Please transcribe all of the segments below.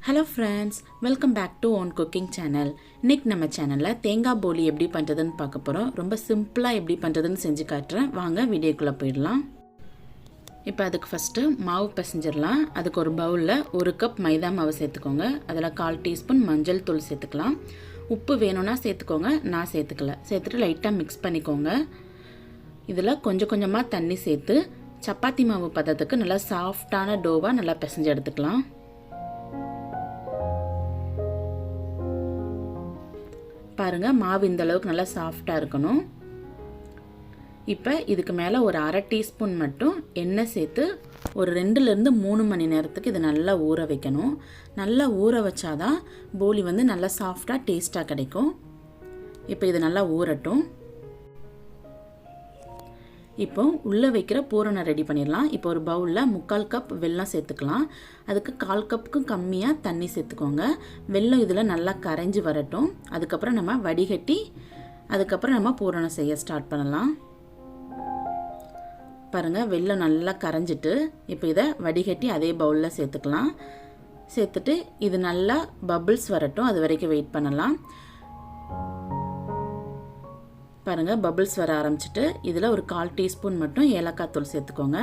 Hello friends, welcome back to Own Cooking Channel. இன்னைக்கு நம்ம சேனல்ல தேங்காய் போலி எப்படி பண்றதுன்னு பார்க்க போறோம். ரொம்ப சிம்பிளா எப்படி பண்றதுன்னு செஞ்சு காட்டுறேன். வாங்க வீடியோக்குள்ள போயிடலாம். இப்போ அதுக்கு ஃபர்ஸ்ட் மாவு பிசைஞ்சிரலாம். அதுக்கு ஒரு பவுல்ல 1 கப் மைதா மாவு சேர்த்துக்கோங்க. அதில் 1/4 டீஸ்பூன் மஞ்சள் தூள் சேர்த்துக்கலாம். உப்பு வேணும்னா சேர்த்துக்கோங்க. நான் சேர்த்துக்கல. சேர்த்துட்டு லைட்டா மிக்ஸ் பண்ணிக்கோங்க. இதில் கொஞ்சம் கொஞ்சமா தண்ணி சேர்த்து சப்பாத்தி மாவு பதத்துக்கு நல்லா சாஃப்டான டோவா நல்லா பிசைஞ்சு எடுத்துக்கலாம். பாருங்க மாவு இந்த அளவுக்கு நல்லா சாஃப்டா இருக்கணும். இப்போ இதுக்கு மேலே ஒரு 1/2 டீஸ்பூன் மட்டும் எண்ணெய் சேர்த்து ஒரு 2 ல இருந்து 3 மணி நேரத்துக்கு இதை நல்லா ஊற வைக்கணும். நல்லா ஊற வச்சாதான் போலி வந்து நல்லா சாஃப்டா டேஸ்டா கிடைக்கும். இப்போ இது நல்லா ஊறட்டும். இப்போ உள்ளே வைக்கிற பூரணை ரெடி பண்ணிடலாம். இப்போ ஒரு பவுலில் 3/4 கப் வெல்லம் சேர்த்துக்கலாம். அதுக்கு 1/4 கப்புக்கும் கம்மியாக தண்ணி சேர்த்துக்கோங்க. வெல்லம் இதில் நல்லா கரைஞ்சி வரட்டும். அதுக்கப்புறம் நம்ம வடிகட்டி அதுக்கப்புறம் நம்ம பூரணை செய்ய ஸ்டார்ட் பண்ணலாம். பாருங்கள் வெல்லம் நல்லா கரைஞ்சிட்டு இப்போ இதை வடிகட்டி அதே பவுலில் சேர்த்துக்கலாம். சேர்த்துட்டு இது நல்லா பபிள்ஸ் வரட்டும். அது வரைக்கும் வெயிட் பண்ணலாம். பாருங்கள் பபிள்ஸ் வர ஆரம்பிச்சிட்டு இதில் ஒரு 1/4 டீஸ்பூன் மட்டும் ஏலக்காய் தூள் சேர்த்துக்கோங்க.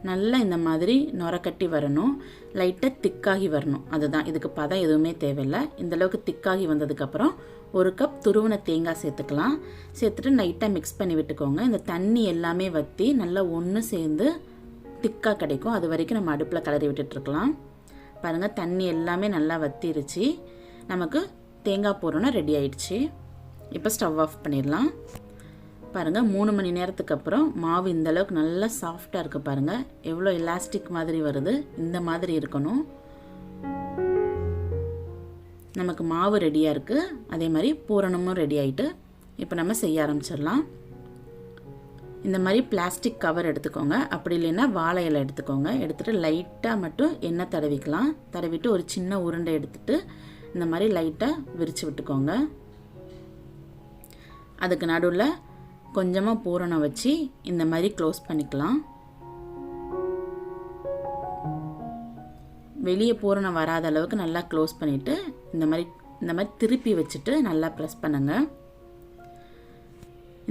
நல்லா இந்த மாதிரி நுரக்கட்டி வரணும். லைட்டாக திக்காகி வரணும். அதுதான் இதுக்கு பதம் எதுவுமே தேவையில்லை. இந்தளவுக்கு திக்காகி வந்ததுக்கப்புறம் 1 கப் துருவன தேங்காய் சேர்த்துக்கலாம். சேர்த்துட்டு லைட்டாக மிக்ஸ் பண்ணி விட்டுக்கோங்க. இந்த தண்ணி எல்லாமே வற்றி நல்லா ஒன்று சேர்ந்து திக்காக கிடைக்கும். அது வரைக்கும் நம்ம அடுப்பில் கிளறி விட்டுட்ருக்கலாம். பாருங்கள் தண்ணி எல்லாமே நல்லா வற்றிருச்சு. நமக்கு தேங்காய் பூரணம் ரெடி ஆயிடுச்சு. இப்போ ஸ்டவ் ஆஃப் பண்ணிடலாம். பாருங்கள் 3 மணி நேரத்துக்கு அப்புறம் மாவு இந்த அளவுக்கு நல்லா சாஃப்டாக இருக்குது. பாருங்கள் எவ்வளோ எலாஸ்டிக் மாதிரி வருது. இந்த மாதிரி இருக்கணும். நமக்கு மாவு ரெடியாக இருக்குது. அதே மாதிரி பூரணமும் ரெடி ஆகிட்டு இப்போ நம்ம செய்ய ஆரம்பிச்சிடலாம். இந்த மாதிரி பிளாஸ்டிக் கவர் எடுத்துக்கோங்க. அப்படி இல்லைன்னா வாழை இலை எடுத்துக்கோங்க. எடுத்துகிட்டு லைட்டாக மட்டும் எண்ணெய் தடவிக்கலாம். தடவிட்டு ஒரு சின்ன உருண்டை எடுத்துகிட்டு இந்த மாதிரி லைட்டாக விரித்து விட்டுக்கோங்க. அதுக்கு நடுவில் கொஞ்சமாக பூரணம் வச்சு இந்த மாதிரி க்ளோஸ் பண்ணிக்கலாம். வெளியே பூரணம் வராத அளவுக்கு நல்லா க்ளோஸ் பண்ணிவிட்டு இந்த மாதிரி திருப்பி வச்சுட்டு நல்லா ப்ரெஸ் பண்ணுங்க.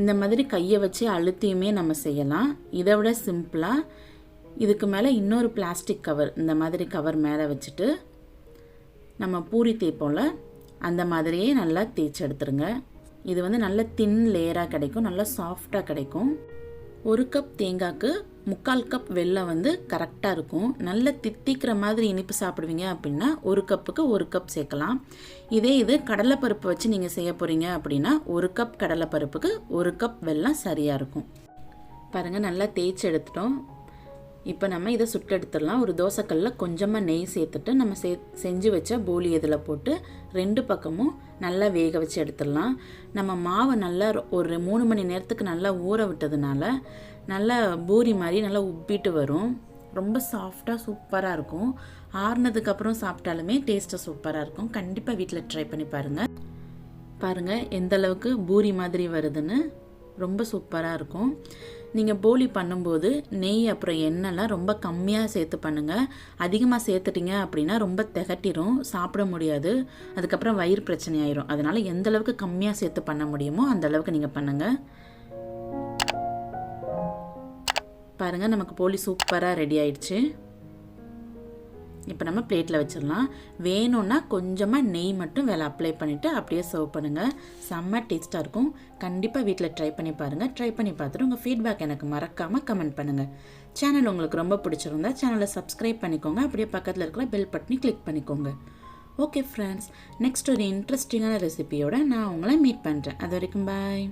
இந்த மாதிரி கையை வச்சு அழுத்தியுமே நம்ம செய்யலாம். இதை விட சிம்பிளாக இதுக்கு மேலே இன்னொரு பிளாஸ்டிக் கவர் இந்த மாதிரி கவர் மேலே வச்சுட்டு நம்ம பூரி தேய்ப்போம்ல அந்த மாதிரியே நல்லா தேய்ச்சி எடுத்துருங்க. இது வந்து நல்ல தின் லேயராக கிடைக்கும். நல்லா சாஃப்டாக கிடைக்கும். 1 கப் தேங்காய்க்கு 3/4 கப் வெல்லம் வந்து கரெக்டாக இருக்கும். நல்ல தித்திக்கிற மாதிரி இனிப்பு சாப்பிடுவீங்க அப்படின்னா 1 கப்புக்கு 1 கப் சேர்க்கலாம். இதே இது கடலைப்பருப்பு வச்சு நீங்கள் செய்ய போகிறீங்க அப்படின்னா 1 கப் கடலைப்பருப்புக்கு 1 கப் வெல்லம் சரியாக இருக்கும். பாருங்கள் நல்லா தேய்ச்சி எடுத்துட்டோம். இப்போ நம்ம இதை சுட்டு எடுத்துடலாம். ஒரு தோசைக்கல்லில் கொஞ்சமாக நெய் சேர்த்துட்டு நம்ம செஞ்சு வச்ச போலி இதில் போட்டு 2 பக்கமும் நல்லா வேக வச்சு எடுத்துடலாம். நம்ம மாவை நல்லா ஒரு 3 மணி நேரத்துக்கு நல்லா ஊற விட்டதுனால நல்லா பூரி மாதிரி நல்லா உப்பிட்டு வரும். ரொம்ப சாஃப்டாக சூப்பராக இருக்கும். ஆறுனதுக்கப்புறம் சாப்பிட்டாலுமே டேஸ்ட்டாக சூப்பராக இருக்கும். கண்டிப்பாக வீட்டில் ட்ரை பண்ணி பாருங்கள். பாருங்கள் எந்த அளவுக்கு பூரி மாதிரி வருதுன்னு. ரொம்ப சூப்பராக இருக்கும். நீங்கள் போலி பண்ணும்போது நெய் அப்புறம் எண்ணெய்லாம் ரொம்ப கம்மியாக சேர்த்து பண்ணுங்கள். அதிகமாக சேர்த்துட்டிங்க அப்படின்னா ரொம்ப திகட்டிடும், சாப்பிட முடியாது. அதுக்கப்புறம் வயிறு பிரச்சனை ஆயிரும். அதனால் எந்த அளவுக்கு கம்மியாக சேர்த்து பண்ண முடியுமோ அந்த அளவுக்கு நீங்கள் பண்ணுங்கள். பாருங்கள் நமக்கு போலி சூப்பராக ரெடி ஆயிடுச்சு. இப்போ நம்ம பிளேட்டில் வச்சிடலாம். வேணும்னா கொஞ்சமாக நெய் மட்டும் மேலே அப்ளை பண்ணிவிட்டு அப்படியே சர்வ் பண்ணுங்கள். செம்ம டேஸ்ட்டாக இருக்கும். கண்டிப்பாக வீட்டில் ட்ரை பண்ணி பாருங்கள். ட்ரை பண்ணி பார்த்துட்டு உங்கள் ஃபீட்பேக் எனக்கு மறக்காமல் கமெண்ட் பண்ணுங்கள். சேனல் உங்களுக்கு ரொம்ப பிடிச்சிருந்தா சேனலை சப்ஸ்கிரைப் பண்ணிக்கோங்க. அப்படியே பக்கத்தில் இருக்கிற பெல் பட்டனை கிளிக் பண்ணிக்கோங்க. ஓகே ஃப்ரெண்ட்ஸ், நெக்ஸ்ட் ஒரு இன்ட்ரெஸ்டிங்கான ரெசிபியோட நான் உங்களை மீட் பண்ணுறேன். அது வரைக்கும் பாய்.